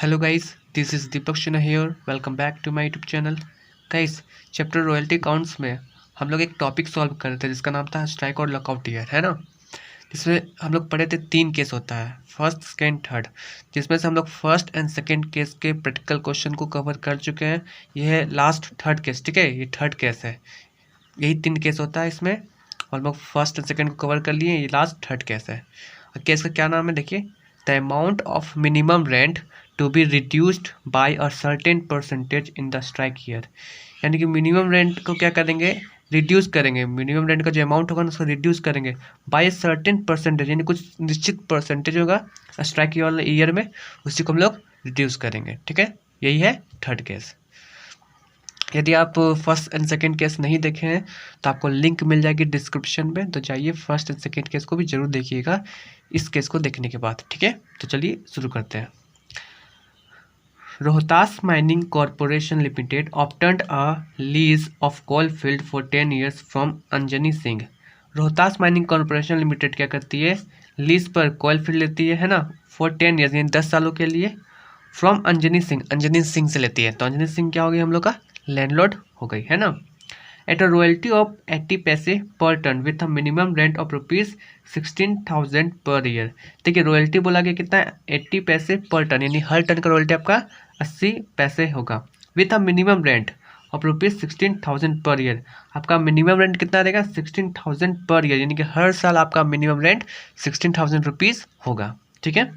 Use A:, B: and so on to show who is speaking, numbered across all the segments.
A: Hello guys, this is Deepak Sinha here. Welcome back to my YouTube channel. Guys, chapter royalty counts में हम लोग एक topic solve कर रहे थे जिसका नाम था स्ट्राइक और लॉकआउट ईयर, है ना। जिसमें हम लोग पढ़े थे 3 केस होता है, फर्स्ट, सेकेंड, थर्ड। जिसमें से हम लोग फर्स्ट एंड सेकेंड केस के प्रैक्टिकल क्वेश्चन को कवर कर चुके हैं। ये है लास्ट थर्ड केस, ठीक है। ये थर्ड केस है। यही 3 केस होता है इसमें, और हम लोग फर्स्ट एंड सेकेंड को कवर कर लिए। ये लास्ट थर्ड केस है। और केस का क्या नाम है, देखिए। The amount of minimum rent to be reduced by a certain percentage in the strike year. यानी कि मिनिमम रेंट को क्या करेंगे, रिड्यूस करेंगे। मिनिमम रेंट का जो अमाउंट होगा ना उसको रिड्यूस करेंगे बाय सर्टेन परसेंटेज, यानी कुछ निश्चित परसेंटेज होगा स्ट्राइक ईयर में, उसी को हम लोग रिड्यूस करेंगे, ठीक है। यही है थर्ड केस। यदि आप फर्स्ट एंड सेकेंड केस नहीं देखे हैं तो आपको लिंक मिल जाएगी डिस्क्रिप्शन में, तो जाइए फर्स्ट एंड सेकेंड केस को भी जरूर देखिएगा इस केस को देखने के बाद, ठीक है। तो चलिए शुरू करते हैं। Rohtas mining corporation limited obtained a lease of coal field for 10 years from Anjani Singh. Rohtas mining corporation limited क्या करती है, लीज पर कोल फील्ड लेती है ना, फॉर 10 ईयर्स यानी 10 सालों के लिए, फ्रॉम अंजनी सिंह। अंजनी सिंह से लेती है, तो अंजनी सिंह क्या हो गई हम लोग का, लैंडलॉर्ड हो गई, है ना। एट अ रॉयल्टी ऑफ 80 पैसे per ton with a minimum rent of ₹16,000 per year. देखिए रॉयल्टी बोला गया कितना है, 80 पैसे पर टन, यानी हर टन का रॉयल्टी आपका 80 पैसे होगा। With a minimum rent of ₹16,000 per year. आपका मिनिमम रेंट कितना रहेगा, 16,000 पर ईयर, यानी कि हर साल आपका मिनिमम रेंट 16,000 रुपीज़ होगा, ठीक है।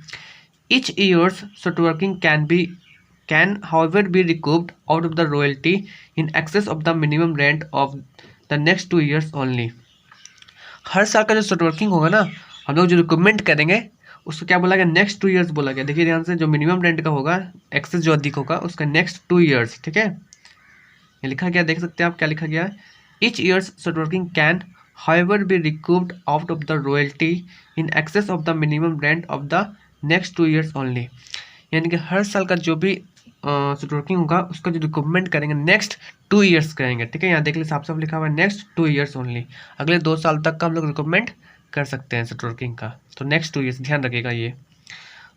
A: Each year's shortworking can however be recouped out of the royalty in excess of the minimum rent of the next 2 years only। हर साल का जो शॉर्टवर्किंग होगा ना, हम लोग जो रिकमेंड करेंगे उसको क्या बोला गया, नेक्स्ट 2 ईयर्स बोला गया। देखिए ध्यान से, जो मिनिमम रेंट का होगा एक्सेस जो अधिक होगा उसका नेक्स्ट 2 ईयर्स, ठीक है। ये लिखा गया, देख सकते हैं आप क्या लिखा गया है। Each years short working can however be recouped out of the royalty in excess of the minimum rent of the next 2 years only। यानी कि हर साल का जो भी शॉर्टवर्किंग होगा उसका जो रिकमेंड करेंगे नेक्स्ट 2 ईयर्स करेंगे, ठीक है। यहाँ देख लीजिए साफ साफ लिखा हुआ है नेक्स्ट 2 ईयर्स ओनली। अगले 2 साल तक का हम लोग रिकमेंड कर सकते हैं शॉर्टवर्किंग का, तो नेक्स्ट 2 ईयर्स ध्यान रखिएगा ये।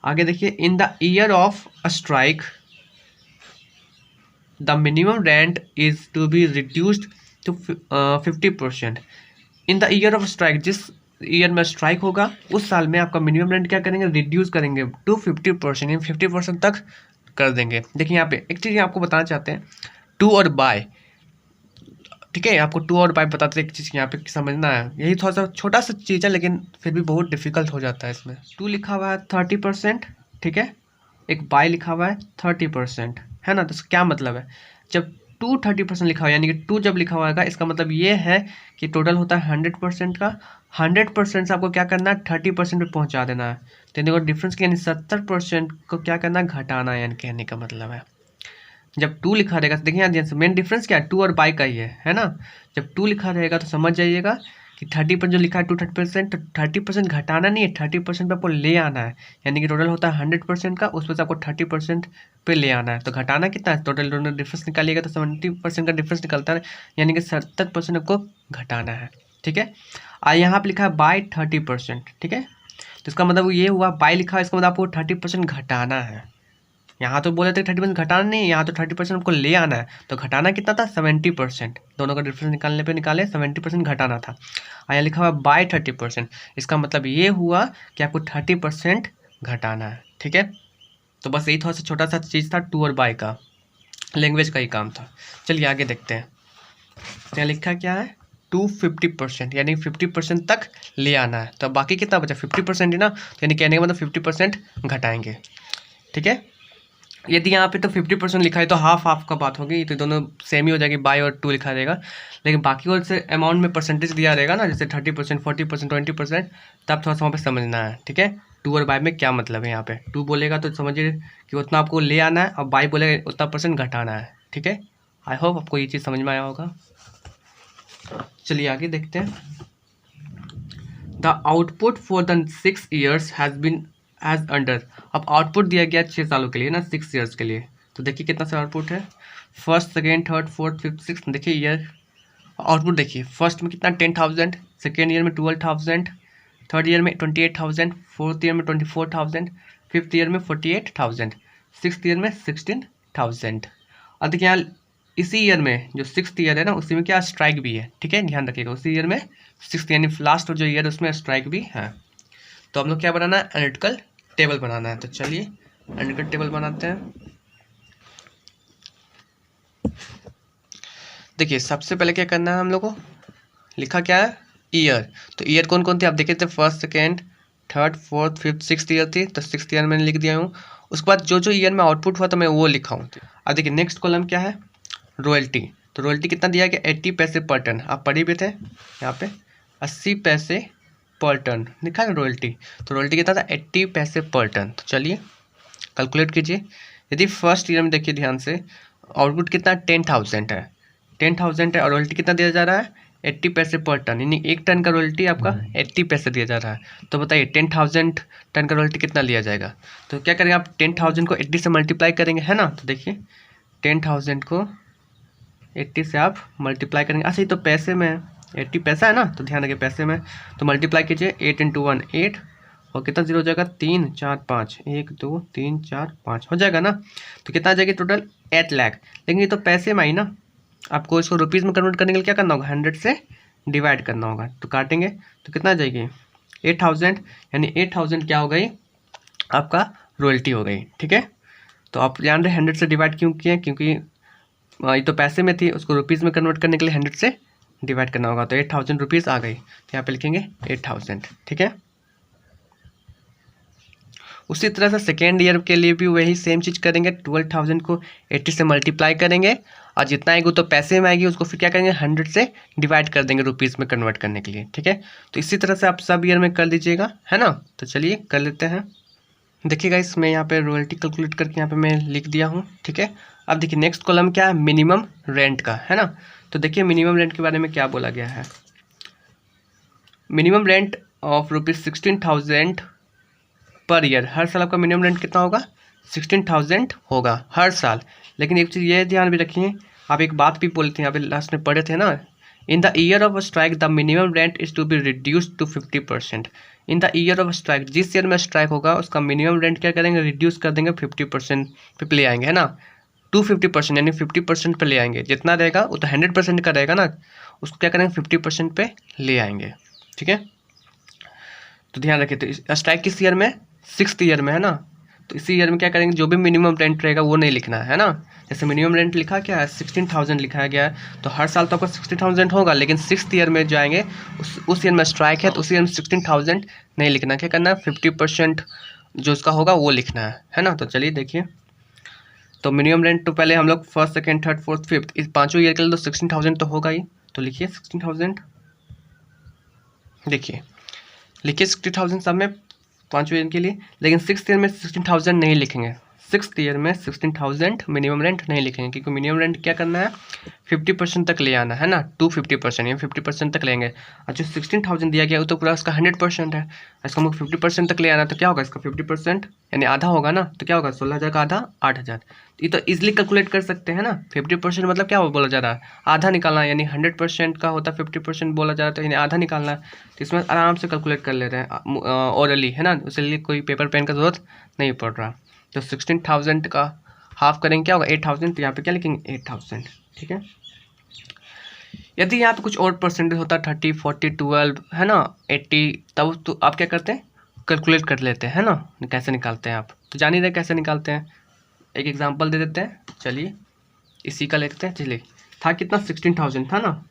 A: आगे देखिए, in the year of a strike the minimum rent is to be reduced to 50%। In the year of strike, जिस ईयर में स्ट्राइक होगा उस साल में आपका मिनिमम रेंट क्या करेंगे, रिड्यूस करेंगे टू 50%, यानी 50% तक कर देंगे। देखिए यहाँ पे एक चीज़ आपको बताना चाहते हैं, टू और बाय, ठीक है। आपको टू और बाय बताते हैं, एक चीज़ यहाँ पे समझना है। यही थोड़ा सा छोटा सा चीज़ है लेकिन फिर भी बहुत डिफिकल्ट हो जाता है इसमें। टू लिखा हुआ है 30%, ठीक है। एक बाय लिखा हुआ है 30%, है ना। तो इसका क्या मतलब है, जब 30% लिखा हुआ है, यानी कि 2 जब लिखा हुआ है इसका मतलब ये है कि टोटल होता है 100% का। 100% से आपको क्या करना है, 30% पे पहुंचा देना है। तो देखो डिफरेंस, यानी 70% को क्या करना है, घटाना है, यानी कहने का मतलब है। जब 2 लिखा रहेगा तो देखिए यहाँ ध्यान से, मेन डिफरेंस क्या है, 2 और बाय का ही है ना। जब 2 लिखा रहेगा तो समझ जाइएगा कि 30% जो लिखा है 30%, तो 30% घटाना नहीं है, 30% पे आपको ले आना है। यानी कि टोटल होता है 100% का, उसमें से आपको 30% पे ले आना है। तो घटाना कितना है, टोटल दोनों डिफरेंस निकालिएगा तो 70% का डिफरेंस निकलता है, यानी कि 70% आपको घटाना है, ठीक है। यहाँ पे लिखा है बाय 30%, ठीक है। तो इसका मतलब ये हुआ, बाय लिखा है इसका मतलब आपको 30% घटाना है। यहाँ तो बोले थे 30% घटाना नहीं, यहाँ तो 30% आपको ले आना है। तो घटाना कितना था, 70%। दोनों का डिफरेंस निकालने पे निकाले 70% घटाना था। यहाँ लिखा हुआ बाय 30%, इसका मतलब ये हुआ कि आपको 30% घटाना है, ठीक है। तो बस यही थोड़ा सा छोटा सा चीज़ था, टू और बाय का, लैंग्वेज का ही काम था। चलिए आगे देखते हैं। यहाँ लिखा क्या है, 250%, यानी 50% तक ले आना है। तो बाकी कितना बचा, 50% ही ना, यानी कहने का मतलब 50% घटाएंगे, ठीक है। यदि यहाँ पे तो 50% लिखा है तो हाफ हाफ का बात होगी, तो दोनों सेम ही हो जाएगी, बाय और 2 लिखा रहेगा। लेकिन बाकी और से अमाउंट में परसेंटेज दिया रहेगा ना, जैसे 30%, 40%, 20%, तब थोड़ा सा वहाँ पे समझना है, ठीक है। 2 और बाय में क्या मतलब है, यहाँ पे 2 बोलेगा तो समझिए कि उतना आपको ले आना है, और बाय बोलेगा उतना % घटाना है, ठीक है। आई होप आपको ये चीज़ समझ में आया होगा। चलिए आगे देखते हैं। The output for the 6 years has been as under. अब आउटपुट दिया गया 6 सालों के लिए ना, 6 ईयर्स के लिए। तो देखिए कितना सा आउटपुट है, first, second, third, fourth, fifth, six. देखिए ईयर आउटपुट देखिए, फर्स्ट में कितना 10,000, सेकेंड ईयर में 12,000, थर्ड ईयर में 28,000, फोर्थ ईयर में 24,000, फिफ्थ ईयर में 48,000, 6th ईयर में 16,000। और देखिए यहाँ इसी ईयर में जो 6th ईयर है ना, उसी में क्या स्ट्राइक भी है, ठीक है, ध्यान रखिएगा, उसी ईयर में 6th यानी लास्ट जो ईयर है उसमें स्ट्राइक भी है। तो हम लोग क्या बनाना है, एनालिटिकल टेबल बनाना है। तो चलिए एनालिटिकल टेबल बनाते हैं। देखिए सबसे पहले क्या करना है हम लोग को, लिखा क्या है, ईयर। तो ईयर कौन कौन थे आप देखे थे, first second third fourth fifth 6th year थी, तो 6th ईयर मैंने लिख दिया हूँ। उसके बाद जो जो ईयर में आउटपुट हुआ तो मैं वो लिखा हूँ। अब देखिए नेक्स्ट कॉलम क्या है, रॉयल्टी। तो रॉयल्टी कितना दिया गया, 80 पैसे पर टन, आप पढ़ी भी थे यहाँ पे 80 पैसे पर टन लिखा है रॉयल्टी। तो रॉयल्टी कितना था, 80 पैसे पर टन। तो चलिए कैलकुलेट कीजिए। यदि फर्स्ट ईयर में देखिए ध्यान से, आउटपुट कितना 10,000 है, 10,000 है, और रॉयल्टी कितना दिया जा रहा है, 80 पैसे पर टन, यानी 1 टन का रॉयल्टी आपका 80 पैसे दिया जा रहा है। तो बताइए 10,000 टन का रॉयल्टी कितना लिया जाएगा। तो क्या करेंगे आप, 10,000 को 80 से मल्टीप्लाई करेंगे, है ना। तो देखिए 10,000 को 80 से आप मल्टीप्लाई करेंगे। अच्छा ये तो पैसे में है, 80 पैसा है ना, तो ध्यान रखिए पैसे में। तो मल्टीप्लाई कीजिए, 8 × 1 8, और कितना जीरो हो जाएगा, 3 4 5, 1 2 3 4 5 हो जाएगा ना। तो कितना आ जाएगी टोटल, 8 लाख। लेकिन ये तो पैसे में आई ना, आपको इसको रुपीज़ में कन्वर्ट करने के लिए क्या करना होगा, 100 से डिवाइड करना होगा। तो काटेंगे तो कितना आ जाएगी, 8,000, यानी 8,000 क्या हो गई, आपका रॉयल्टी हो गई, ठीक है। तो आप जान रहे 100 से डिवाइड क्यों किए, क्योंकि ये तो पैसे में थी, उसको रुपीज़ में कन्वर्ट करने के लिए 100 से डिवाइड करना होगा। तो 8,000 रुपीज़ आ गई, तो यहाँ पे लिखेंगे 8,000, ठीक है। उसी तरह से सेकेंड ईयर के लिए भी वही सेम चीज़ करेंगे, 12,000 को 80 से मल्टीप्लाई करेंगे, और जितना आएगी तो पैसे में आएगी, उसको फिर क्या करेंगे 100 से डिवाइड कर देंगे रुपीज़ में कन्वर्ट करने के लिए, ठीक है। तो इसी तरह से आप सब ईयर में कर लीजिएगा, है ना। तो चलिए कर लेते हैं। देखिएगा इसमें यहाँ पे रॉयल्टी कैलकुलेट करके यहाँ पे मैं लिख दिया हूँ, ठीक है। अब देखिए नेक्स्ट कॉलम क्या है, मिनिमम रेंट का, है ना। तो देखिए मिनिमम रेंट के बारे में क्या बोला गया है, minimum rent of ₹16,000 per year. हर साल आपका मिनिमम रेंट कितना होगा, 16,000 होगा हर साल। लेकिन एक चीज़ ये ध्यान भी रखिए, आप एक बात भी बोलते हैं, अभी लास्ट में पढ़े थे ना, in the year of strike the minimum rent is to be reduced to 50%। In the year of strike, जिस ईयर में स्ट्राइक होगा उसका मिनिमम रेंट क्या करेंगे, रिड्यूस कर देंगे 50% पे ले आएंगे, है ना, टू 50%, यानी 50% पे ले आएंगे। जितना रहेगा वो तो 100% का रहेगा ना, उसको क्या करेंगे 50% पे ले आएंगे, ठीक है। तो ध्यान रखिए, तो स्ट्राइक किस ईयर में, 6th ईयर में, है ना। तो इसी ईयर में क्या करेंगे, जो भी मिनिमम रेंट रहेगा वो नहीं लिखना है ना। जैसे मिनिमम रेंट लिखा क्या है, 16,000 लिखा गया है, तो हर साल तो आपका 60,000 होगा, लेकिन 6th ईयर में जाएंगे, उस ईयर में स्ट्राइक है, तो उस ईयर में 16,000 नहीं लिखना, क्या करना है 50% जो उसका होगा वो लिखना है ना। तो चलिए देखिए, तो मिनिमम रेंट तो पहले हम लोग first second third fourth fifth इस पाँचों ईयर के लिए तो 16,000 तो होगा ही। तो लिखिए 16,000, देखिए लिखिए 60,000 सब में पाँचवें ईयर के लिए। लेकिन 6th ईयर में 16,000 नहीं लिखेंगे, 6th ईयर में 16,000 मिनिमम रेंट नहीं लिखेंगे, क्योंकि मिनिमम रेंट क्या करना है 50% तक ले आना है ना, टू 50%, यानी 50% तक लेंगे। और जो 16,000 दिया गया वो तो पूरा उसका 100% है, इसका हम 50% तक ले आना, तो क्या होगा इसका 50% यानी आधा होगा ना, तो क्या होगा 16,000 का आधा 8,000। ये तो इजिली कैलकुलेट कर सकते हैं ना, 50% मतलब क्या बोला जा रहा है, आधा निकालना है, यानी 100% का होता है 50% बोला जा रहा है, तो यानी आधा निकालना है। तो इसमें आराम से कैलकुलेट कर ले रहे हैं ओरली, है ना, उसके कोई पेपर पेन का जरूरत नहीं पड़ रहा। तो 16,000 का हाफ करेंगे क्या होगा 8,000, तो यहाँ पे क्या लिखेंगे 8,000, ठीक है। यदि यहाँ पे कुछ और परसेंटेज होता 30 40 12, है ना, 80, तब तो आप क्या करते हैं कैलकुलेट कर लेते हैं, है ना, कैसे निकालते हैं आप तो जान ही रहे कैसे निकालते हैं। एक एग्जांपल दे देते हैं, चलिए इसी का लिखते हैं। चलिए था कितना 16,000 था ना,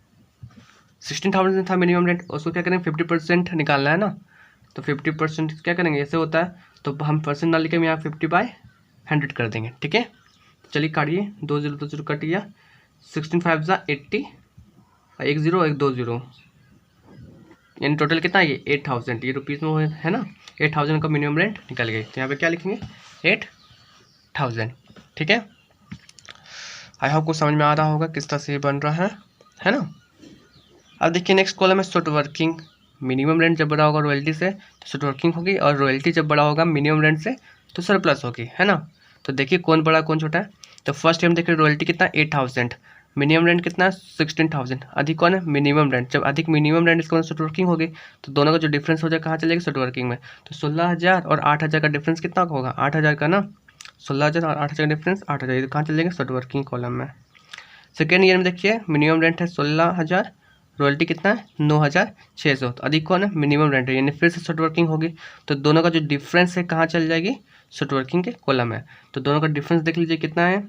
A: 16,000 था मिनिमम रेंट, उसको क्या करेंगे 50% निकालना है ना। तो 50% क्या करेंगे, ऐसे होता है, तो हम परसेंट ना लिखे यहाँ 50/100 कर देंगे, ठीक है। चलिए काटिए, 2 0 2 0 कट गया, 16 5 ज़ा 80, 1 0 1 2 0, यानी टोटल कितना है ये 8,000, ये रुपीज़ में है ना, 8,000 का मिनिमम रेंट निकल गई। तो यहाँ पे क्या लिखेंगे 8,000, ठीक है। आई होप को समझ में आ रहा होगा किस तरह से ये बन रहा है ना। अब देखिए नेक्स्ट कॉलम है शॉर्ट वर्किंग। मिनिमम रेंट जब बड़ा होगा रॉयल्टी से तो शॉर्ट वर्किंग होगी, और रॉयल्टी जब बड़ा होगा मिनिमम रेंट से तो सरप्लस होगी, है ना। तो देखिए कौन बड़ा कौन छोटा है। तो फर्स्ट हम देखिए रॉयल्टी कितना 8,000, मिनिमम रेंट कितना 16,000, अधिक कौन है मिनिमम रेंट। जब अधिक मिनिमम रेंट इसका शॉर्ट वर्किंग होगी तो दोनों का जो डिफरेंस हो जाएगा कहाँ चलेगा शॉर्ट वर्किंग में। तो 16,000 और 8,000 का डिफरेंस कितना होगा 8,000 का ना, 16,000 और 8,000 का डिफरेंस 8,000, ये कहाँ चल जाएंगे शॉर्ट वर्किंग कॉलम में। सेकेंड ईयर में देखिए मिनिमम रेंट है 16,000, रॉयल्टी कितना है 9,600, तो अधिक कौन है मिनिमम रेंट है, यानी फिर से शॉर्ट वर्किंग होगी, तो दोनों का जो डिफरेंस है कहाँ चल जाएगी शॉर्ट वर्किंग के कॉलम है। तो दोनों का डिफरेंस देख लीजिए कितना है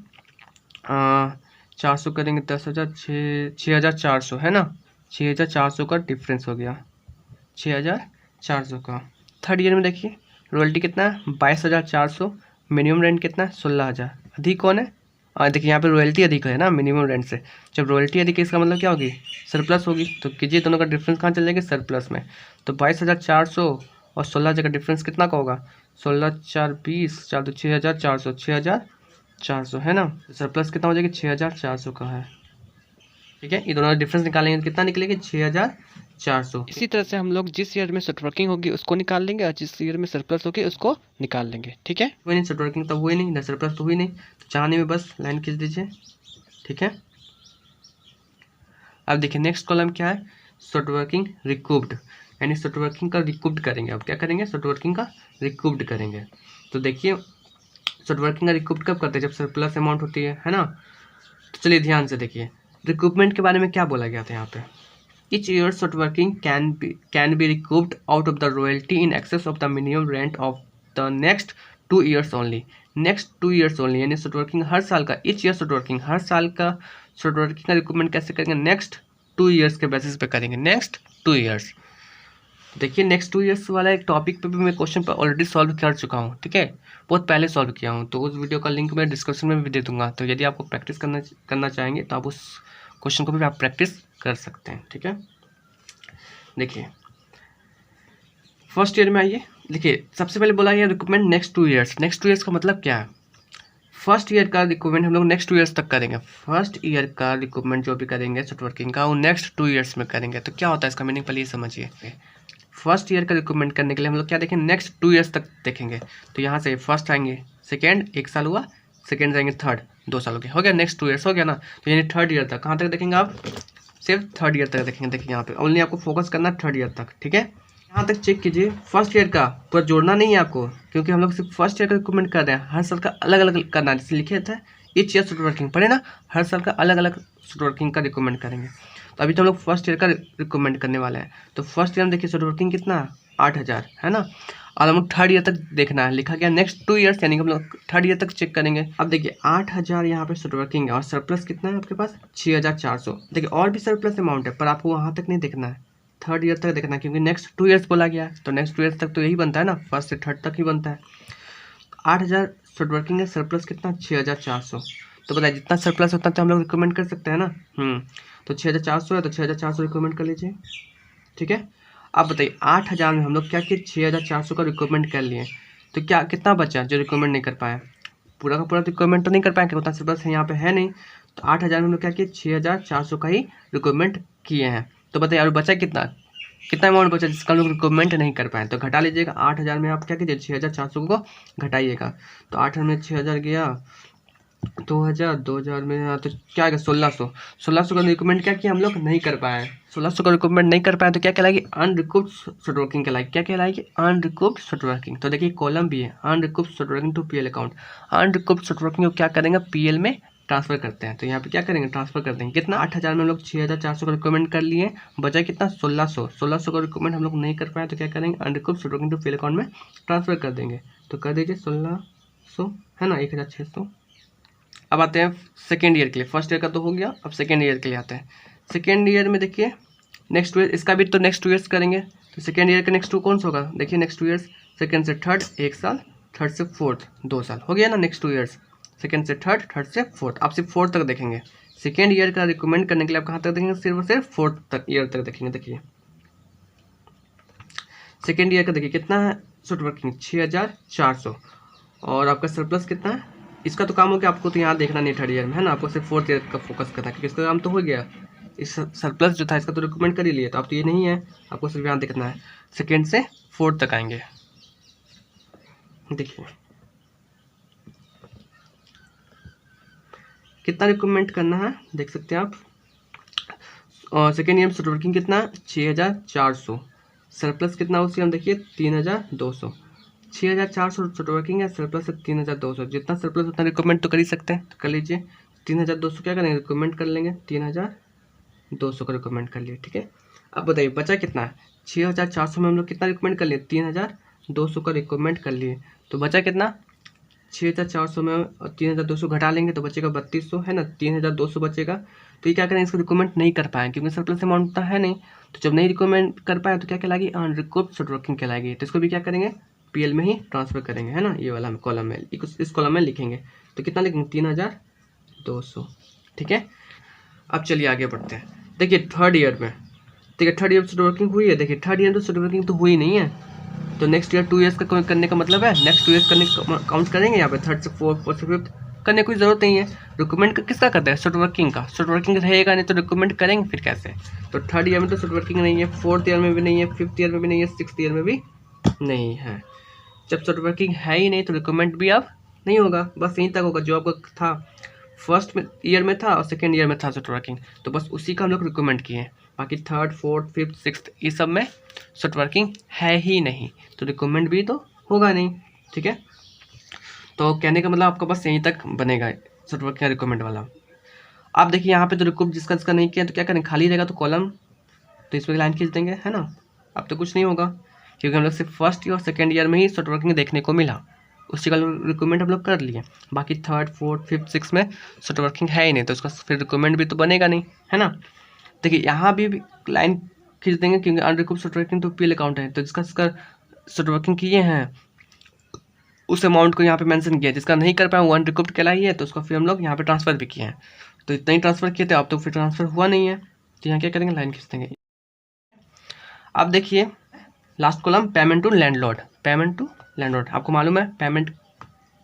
A: 400 करेंगे 10,000 6,400 है ना, 6,400 का डिफरेंस हो गया 6,400 का। थर्ड ईयर में देखिए रॉयल्टी कितना है 22,400, मिनिमम रेंट कितना है 16,000, अधिक कौन है देखिए यहाँ पे रॉयल्टी अधिक है ना मिनिमम रेंट से, जब रॉयल्टी अधिक है इसका मतलब क्या होगी सरप्लस होगी, तो कीजिए दोनों का डिफरेंस कहाँ चल जाएगा सरप्लस में। तो 22,400 और 16,000 का डिफरेंस कितना का होगा 16 4 20 4 तो 6,400 6,400 है ना, सरप्लस कितना हो जाएगा 6,400 का है। ठीक है, ये दोनों का डिफरेंस निकालेंगे कितना निकलेगा 6,400। इसी तरह से हम लोग जिस ईयर में शॉर्ट वर्किंग होगी उसको निकाल लेंगे और जिस ईयर में सरप्लस होगी उसको निकाल लेंगे। ठीक है, वही नहीं शॉर्ट वर्किंग तो हुई नहीं ना सरप्लस तो हुई नहीं, तो चाहने में बस लाइन खींच दीजिए। ठीक है, अब देखिए नेक्स्ट कॉलम क्या है शॉर्ट वर्किंग रिकूप्ड, यानी शॉर्ट वर्किंग का रिकूप्ड करेंगे। अब क्या करेंगे शॉर्ट वर्किंग का रिकूप्ड करेंगे। तो देखिए शॉर्ट वर्किंग का रिकूप्ड कब करते हैं जब सरप्लस अमाउंट होती है ना। तो चलिए ध्यान से देखिए रिकूपमेंट के बारे में क्या बोला गया था यहाँ पे, each year short working can be recouped out of the royalty in excess of the minimum rent of the next 2 years only, next 2 years only, यानी शॉर्ट वर्किंग हर साल का each year शॉर्ट वर्किंग हर साल का short working का रिकूपमेंट कैसे करेंगे next 2 years के basis पे करेंगे, नेक्स्ट 2 years। देखिए नेक्स्ट 2 years वाला एक टॉपिक पे भी मैं क्वेश्चन पर ऑलरेडी सॉल्व कर चुका हूँ। ठीक है, बहुत पहले सॉल्व किया हूँ, तो उस वीडियो का लिंक मैं डिस्क्रिप्शन में भी दे दूंगा, तो यदि आपको प्रैक्टिस करना चाहेंगे तो आप उस क्वेश्चन को भी आप प्रैक्टिस कर सकते हैं। ठीक है, देखिए फर्स्ट ईयर में आइए, देखिए सबसे पहले बोला गया recruitment next 2 years, next 2 years का मतलब क्या है फर्स्ट ईयर का रिक्रूटमेंट हम लोग नेक्स्ट 2 years तक करेंगे, फर्स्ट ईयर का रिक्रूटमेंट जो भी करेंगे शॉर्ट वर्किंग का वो नेक्स्ट 2 years में करेंगे। तो क्या होता है इसका मीनिंग पहले ये समझिए, फर्स्ट ईयर का रिक्रूटमेंट करने के लिए हम लोग क्या देखेंगे नेक्स्ट 2 years तक देखेंगे। तो यहाँ से फर्स्ट आएंगे सेकेंड 1 साल हुआ, सेकेंड जाएंगे थर्ड 2 साल हो गया नेक्स्ट 2 years हो गया ना, तो यानी थर्ड ईयर तक कहाँ तक देखेंगे आप सिर्फ थर्ड ईयर तक देखेंगे। देखिए यहाँ पे ओनली आपको फोकस करना है थर्ड ईयर तक। ठीक है, यहाँ तक चेक कीजिए फर्स्ट ईयर का पूरा जोड़ना नहीं है आपको, क्योंकि हम लोग सिर्फ फर्स्ट ईयर का रिक्रूटमेंट कर रहे हैं, हर साल का अलग अलग करना है, जैसे लिखे थे ईच ईयर शॉर्ट वर्किंग पढ़े ना, हर साल का अलग अलग शॉर्ट वर्किंग का रिक्रूटमेंट करेंगे। तो अभी तो हम लोग फर्स्ट ईयर का रिक्रूटमेंट करने वाले हैं, तो फर्स्ट ईयर में देखिए शॉर्ट वर्किंग कितना 8,000 है ना, और हम लोग थर्ड ईयर तक देखना है, लिखा गया नेक्स्ट 2 years, यानी कि हम लोग थर्ड ईयर तक चेक करेंगे। अब देखिए 8,000 यहाँ पे शॉर्ट वर्किंग है और सरप्लस कितना है आपके पास 6,400। देखिए और भी सरप्लस अमाउंट है पर आपको वहाँ तक नहीं देखना है, थर्ड ईयर तक देखना है, क्योंकि नेक्स्ट 2 years बोला गया है, तो नेक्स्ट 2 years तक तो यही बनता है ना, फर्स्ट से थर्ड तक ही बनता है। 8,000 शॉर्ट वर्किंग है, सरप्लस कितना 6,400, तो बताइए जितना सरप्लस उतना तो हम लोग रिकमेंड कर सकते हैं ना। तो 6,400 है तो 6,400 रिकमेंड कर लीजिए। ठीक है, अब बताइए 8,000 में हम लोग क्या किए 6,400 का रिक्वायरमेंट कर लिए, तो क्या कितना बचा जो रिक्वायरमेंट नहीं कर पाए, पूरा का पूरा रिक्वायरमेंट तो नहीं कर पाए, उतना सरप्लस है यहाँ पे है नहीं, तो 8,000 में हम लोग क्या किए 6,400 का ही रिक्वायरमेंट किए हैं। तो बताइए और बचा कितना, कितना अमाउंट बचा जिसका हम लोग रिक्वायरमेंट नहीं कर पाए, तो घटा लीजिएगा 8,000 में आप क्या कीजिए 6,400 को घटाइएगा, तो 8 में 6,000 गया 2,000 में तो क्या आएगा 1,600 का रिक्वायरमेंट क्या किया हम लोग नहीं कर पाए, 1,600 का रिक्वायरमेंट नहीं कर पाए, तो क्या कहलाएगी अनरिकूव्ड शॉर्ट वर्किंग कहलाएगी, क्या कहलाएगी अनरिकूव्ड शॉर्ट वर्किंग। तो देखिए कॉलम भी है unrecouped short working to PL account, unrecouped short working को क्या करेंगे पीएल में ट्रांसफर करते हैं, तो यहाँ पे क्या करेंगे ट्रांसफर कर देंगे। कितना 8,000 में हम लोग 6,400 का रिक्वायरमेंट कर लिए, बचा कितना 1,600 का रिक्वायरमेंट हम लोग नहीं कर पाए, तो क्या करेंगे unrecouped short working to PL account में ट्रांसफर कर देंगे। तो कर दीजिए 1,600 है ना 1,600। अब आते हैं सेकेंड ईयर के लिए, फर्स्ट ईयर का तो हो गया, अब सेकेंड ईयर के लिए आते हैं। सेकेंड ईयर में देखिए नेक्स्ट ईयर इसका भी तो नेक्स्ट 2 years करेंगे, तो सेकेंड ईयर का नेक्स्ट 2 कौन सा होगा, देखिए नेक्स्ट 2 years सेकेंड से थर्ड 1 साल, थर्ड से फोर्थ 2 साल हो गया ना नेक्स्ट 2 years, सेकेंड से थर्ड, थर्ड से फोर्थ, आप सिर्फ फोर्थ तक देखेंगे। सेकेंड ईयर का रिकमेंड करने के लिए आप कहाँ तक देखेंगे सिर्फ और सिर्फ फोर्थ तक ईयर तक देखेंगे। देखिए सेकेंड ईयर का देखिए कितना है शॉर्ट वर्किंग 6,400 और आपका सरप्लस कितना है, इसका तो काम हो गया आपको तो यहाँ देखना नहीं थर्ड ईयर में है ना, आपको सिर्फ फोर्थ ईयर का फोकस करना है, क्योंकि इसका काम तो हो गया, इस सरप्लस जो था इसका तो रिकमेंड कर ही लिए, तो आप तो ये नहीं है आपको सिर्फ यहाँ देखना है सेकेंड से फोर्थ तक आएंगे। देखिए कितना रिकमेंड करना है देख सकते हैं आप, और सेकेंड ईयर में शॉर्ट वर्किंग कितना 6,400, सरप्लस कितना उसकी हम देखिए 3,200, 6,400 वर्किंग है, सरप्लस है 3,200, जितना सरप्लस उतना रिक्वायरमेंट तो कर ही सकते हैं, तो कर लीजिए 3,200 क्या करेंगे रिक्वायरमेंट कर लेंगे, 3,200 का रिक्वायरमेंट कर लिए, ठीक है। अब बताइए बचा कितना है, 6,400 में हम लोग कितना रिक्वायरमेंट कर लिए, 3,200 का रिक्वायरमेंट कर लिए, तो बचा कितना 6,400 में और 3,200 घटा लेंगे तो बचेगा 3,200 है ना, 3,200 बचेगा। तो ये क्या करें, इसको रिक्वायरमेंट नहीं कर पाए क्योंकि सरप्लस अमाउंट उतना है नहीं, तो जब नहीं रिक्वायरमेंट कर पाए तो क्या कहलाएगी, अनरिकॉर्ड शॉर्ट वर्किंग कहलाएगी। तो इसको भी क्या करेंगे, पीएल में ही ट्रांसफर करेंगे, है ना, ये वाला कॉलम में इस कॉलम में लिखेंगे, तो कितना लिखेंगे 3,200, ठीक है। अब चलिए आगे बढ़ते हैं। देखिए थर्ड ईयर में, देखिए थर्ड ईयर शॉर्ट वर्किंग हुई है, देखिए थर्ड ईयर में शॉर्ट वर्किंग तो हुई नहीं है, तो नेक्स्ट ईयर 2 ईयर्स का करने का मतलब है नेक्स्ट 2 ईयर्स करने काउंट करेंगे यहाँ पे, थर्ड से फोर्थ से फिफ्थ करने की कोई जरूरत नहीं है। रिक्वायरमेंट किसका करते हैं, शॉर्ट वर्किंग का, शॉर्ट वर्किंग रहेगा नहीं तो रिक्वायरमेंट करेंगे फिर कैसे। तो थर्ड ईयर में तो शॉर्ट वर्किंग नहीं है, फोर्थ ईयर में भी नहीं है, फिफ्थ ईयर में भी नहीं है, सिक्स्थ ईयर में भी नहीं है। जब शॉर्ट वर्किंग है ही नहीं तो रिक्वायरमेंट भी अब नहीं होगा, बस यहीं तक होगा जो आपका था फर्स्ट में ईयर में था और सेकेंड ईयर में था शॉर्ट वर्किंग, तो बस उसी का हम लोग रिक्वायरमेंट किए हैं। बाकी थर्ड फोर्थ फिफ्थ सिक्स्थ ये सब में शॉर्ट वर्किंग है ही नहीं, तो रिक्वायरमेंट भी तो होगा नहीं, ठीक है। तो कहने का मतलब आपका बस यहीं तक बनेगा शॉर्ट वर्किंग रिक्वायरमेंट वाला। आप देखिए यहाँ पे तो रिक्वायरमेंट जिसका नहीं किया तो क्या करें, खाली रहेगा तो कॉलम, तो इसमें लाइन खींच देंगे, है ना। अब तो कुछ नहीं होगा क्योंकि हम लोग सिर्फ फर्स्ट ईयर और सेकेंड ईयर में ही शॉर्ट वर्किंग देखने को मिला, उसी का रिक्वायरमेंट हम लोग कर लिए। बाकी थर्ड फोर्थ फिफ्थ सिक्स में शॉर्ट वर्किंग है ही नहीं, तो उसका फिर रिक्वायरमेंट भी तो बनेगा नहीं, है ना। देखिए यहाँ भी लाइन खींच देंगे क्योंकि अनरिकॉर्ड शॉर्ट वर्किंग तो पीएल अकाउंट है, तो जिसका शॉर्ट वर्किंग किए हैं उस अमाउंट को यहाँ पे मेंशन किया है, जिसका नहीं कर पाए वो अनरिकॉर्ड कहलाई है, तो उसको फिर हम लोग यहाँ पे ट्रांसफर भी किए हैं। तो इतना ही ट्रांसफर किए थे, अब तो फिर ट्रांसफर हुआ नहीं है, तो यहाँ क्या करेंगे लाइन खींच देंगे। अब देखिए last column payment to landlord, payment to landlord आपको मालूम है पेमेंट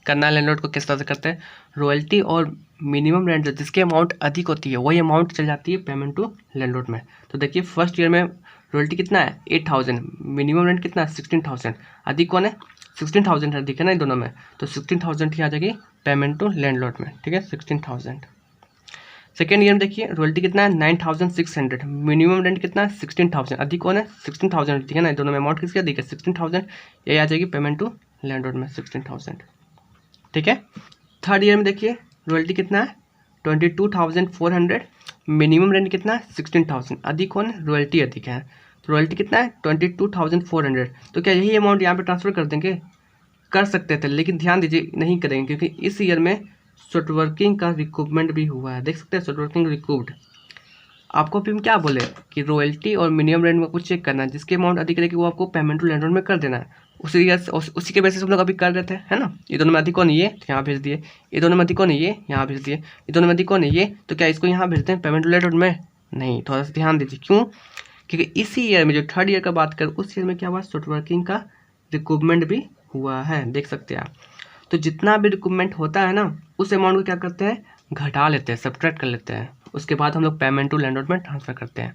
A: करना है लैंडलॉर्ड को किस तरह से करते हैं, रॉयल्टी और मिनिमम रेंट जिसकी अमाउंट अधिक होती है वही अमाउंट चल जाती है पेमेंट टू लैंडलॉर्ड में। तो देखिए फर्स्ट ईयर में रॉयल्टी कितना है 8,000, मिनिमम रेंट कितना है 16,000, अधिक कौन है 16,000 है, दिखे ना इन दोनों में, तो 16,000 ही आ जाएगी पेमेंट टू लैंडलॉर्ड में, ठीक है 16,000। सेकेंड ईयर में देखिए रॉयल्टी कितना है 9,600, मिनिमम रेंट कितना है 16,000, अधिक कौन है 16,000, ठीक है ना, दोनों में अमाउंट किसकी अधिक है 16,000, ये आ जाएगी पेमेंट टू लैंडलॉर्ड में 16,000, ठीक है। थर्ड ईयर में देखिए रॉयल्टी कितना है 22,400, मिनिमम रेंट कितना है 16,000, अधिक कौन है रॉयल्टी अधिक है, तो रॉयल्टी कितना है 22,400, तो क्या यही अमाउंट यहाँ पे ट्रांसफर कर देंगे, कर सकते थे लेकिन ध्यान दीजिए नहीं करेंगे क्योंकि इस ईयर में शॉर्ट वर्किंग का रिकूवमेंट भी हुआ है, देख सकते हैं शॉर्ट वर्किंग रिकूव्ड। आपको फिर क्या बोले कि रॉयल्टी और मिनिमम रेंट में कुछ चेक करना है, जिसकी अमाउंट अधिक रहेगी वो आपको पेमेंट टू लैंडलॉर्ड में कर देना है, उसी के बेसिस हम लोग अभी कर रहे थे, है ना। ये दोनों में अधिक कौन है ये, तो यहाँ भेज दिए, ये दोनों में अधिक कौन है ये, यहाँ भेज दिए, ये दोनों में अधिक कौन है ये, तो क्या इसको यहाँ भेजते हैं पेमेंट टू लैंडलॉर्ड में, नहीं, थोड़ा सा ध्यान दीजिए क्यों, क्योंकि इसी ईयर में जो थर्ड ईयर का बात करें उस ईयर में क्या हुआ शॉर्ट वर्किंग का रिकूवमेंट भी हुआ है, देख सकते हैं आप। तो जितना भी रिक्वायरमेंट होता है ना उस अमाउंट को क्या करते हैं घटा लेते हैं, सब्ट्रैक्ट कर लेते हैं, उसके बाद हम लोग पेमेंट टू लैंडलॉर्ड में ट्रांसफर करते हैं।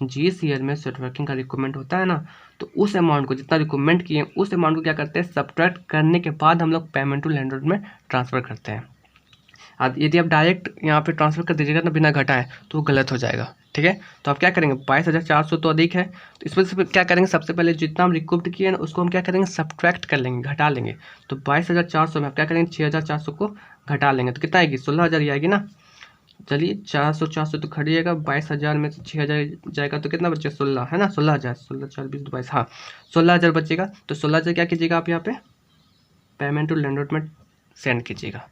A: जिस ईयर में शॉर्ट वर्किंग का रिक्वायरमेंट होता है ना तो उस अमाउंट को जितना रिक्वायरमेंट किए उस अमाउंट को क्या करते हैं सब्ट्रैक्ट करने के बाद हम लोग पेमेंट टू लैंडलॉर्ड में ट्रांसफर करते हैं। अब यदि आप डायरेक्ट यहाँ पे ट्रांसफर कर दीजिएगा ना बिना घटाए तो वो गलत हो जाएगा, ठीक है। तो आप क्या करेंगे 22,400 तो अधिक है, तो इसमें से क्या करेंगे सबसे पहले जितना हम रिकूव्ड किए ना उसको हम क्या करेंगे सब्ट्रैक्ट कर लेंगे, घटा लेंगे। तो 22,400 में आप क्या करेंगे 6,400 को घटा लेंगे तो कितना आएगी 16,000 ही आएगी ना। चलिए 400 तो खड़िएगा, 22,000 में से 6,000 जाएगा तो कितना बचेगा 16, है ना 16,000, 16 4 20 22, हाँ 16,000 बचेगा। तो 16,000 क्या कीजिएगा आप यहाँ पे पेमेंट टू लैंडलॉर्ड में सेंड कीजिएगा,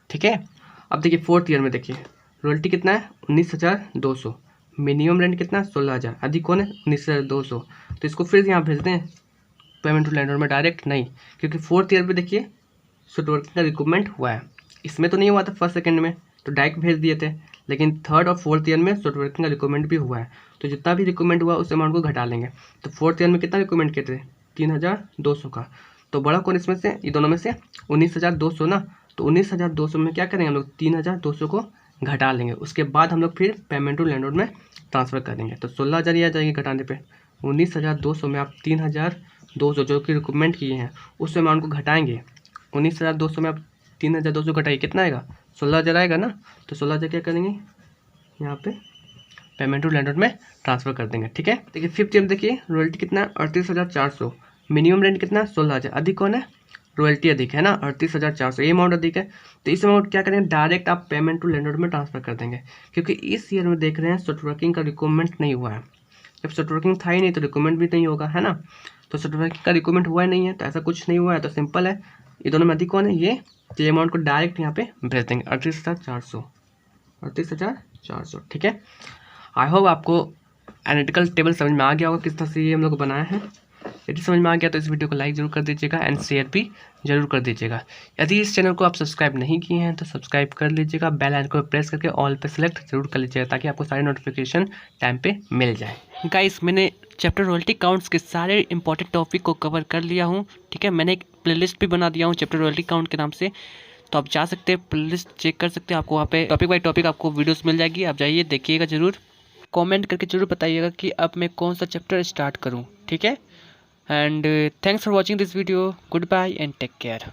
A: ठीक है। अब देखिए फोर्थ ईयर में देखिए रॉयल्टी कितना है 19,200, मिनिमम रेंट कितना है 16,000, अधिक कौन है 19,200, तो इसको फिर यहाँ भेज दें पेमेंट टू लैंडलॉर्ड में डायरेक्ट नहीं, क्योंकि फोर्थ ईयर में देखिए शॉर्ट वर्किंग का रिक्वायरमेंट हुआ है, इसमें तो नहीं हुआ था फर्स्ट सेकेंड में तो डायरेक्ट भेज दिए थे, लेकिन थर्ड और फोर्थ ईयर में शॉर्ट वर्किंग का रिक्वायरमेंट भी हुआ है, तो जितना भी रिक्वायरमेंट हुआ उस अमाउंट को घटा लेंगे। तो फोर्थ ईयर में कितना रिक्वायरमेंट किए थे 3,200 का, तो बड़ा कौन इसमें से ये दोनों में से 19,200 ना, तो 19,200 में क्या करेंगे हम लोग 3,200 को घटा लेंगे, उसके बाद हम लोग फिर पेमेंट टू लैंडलॉर्ड में ट्रांसफर कर देंगे। तो 16,000 ही आ जाएगी घटाने पे, 19,200 में आप 3,200 जो कि रिक्वायरमेंट किए हैं उस अमाउंट को घटाएंगे, 19,200 में आप 3,200 घटाइए कितना आएगा 16,000 आएगा ना। तो 16,000 क्या करेंगे यहाँ पे पेमेंट टू लैंडलॉर्ड में ट्रांसफर कर देंगे, ठीक है। देखिए फिफ्थ ईयर में देखिए रॉयल्टी कितना है 38,400, मिनिमम रेंट कितना 16,000, अधिक कौन है, रॉयल्टी अधिक है ना 38,400, ये अमाउंट अधिक है। तो इस अमाउंट क्या करेंगे, डायरेक्ट आप पेमेंट टू लैंडलॉर्ड में ट्रांसफर कर देंगे, क्योंकि इस ईयर में देख रहे हैं सॉफ्टवर्किंग का रिक्वायरमेंट नहीं हुआ है। जब सॉफ्टवर्किंग था ही नहीं तो रिक्वायरमेंट भी नहीं होगा, है ना। तो सॉफ्टवर्किंग का रिक्वायरमेंट हुआ ही नहीं है, तो ऐसा कुछ नहीं हुआ है, तो सिंपल है, ये दोनों में अधिक कौन है, ये अमाउंट को डायरेक्ट यहाँ पे भेज देंगे 38,400, ठीक है। आई होप आपको एनालिटिकल टेबल समझ में आ गया होगा किस तरह से ये हम लोग बनाए हैं। यदि समझ में आ गया तो इस वीडियो को लाइक जरूर कर दीजिएगा एंड शेयर भी जरूर कर दीजिएगा। यदि इस चैनल को आप सब्सक्राइब नहीं किए हैं तो सब्सक्राइब कर लीजिएगा, बेल आइकन को प्रेस करके ऑल पे सेलेक्ट जरूर कर लीजिएगा ताकि आपको सारे नोटिफिकेशन टाइम पे मिल जाए। गाइस, मैंने चैप्टर रॉयल्टी काउंट्स के सारे इंपॉर्टेंट टॉपिक को कवर कर लिया हूँ, ठीक है। मैंने एक प्लेलिस्ट भी बना दिया हूँ चैप्टर रॉयल्टी काउंट के नाम से, तो आप जा सकते हैं प्लेलिस्ट चेक कर सकते हैं, आपको वहाँ पे टॉपिक बाई टॉपिक आपको वीडियोस मिल जाएगी, आप जाइए देखिएगा जरूर। कमेंट करके जरूर बताइएगा कि अब मैं कौन सा चैप्टर स्टार्ट करूँ, ठीक है। And thanks for watching this video, goodbye and take care.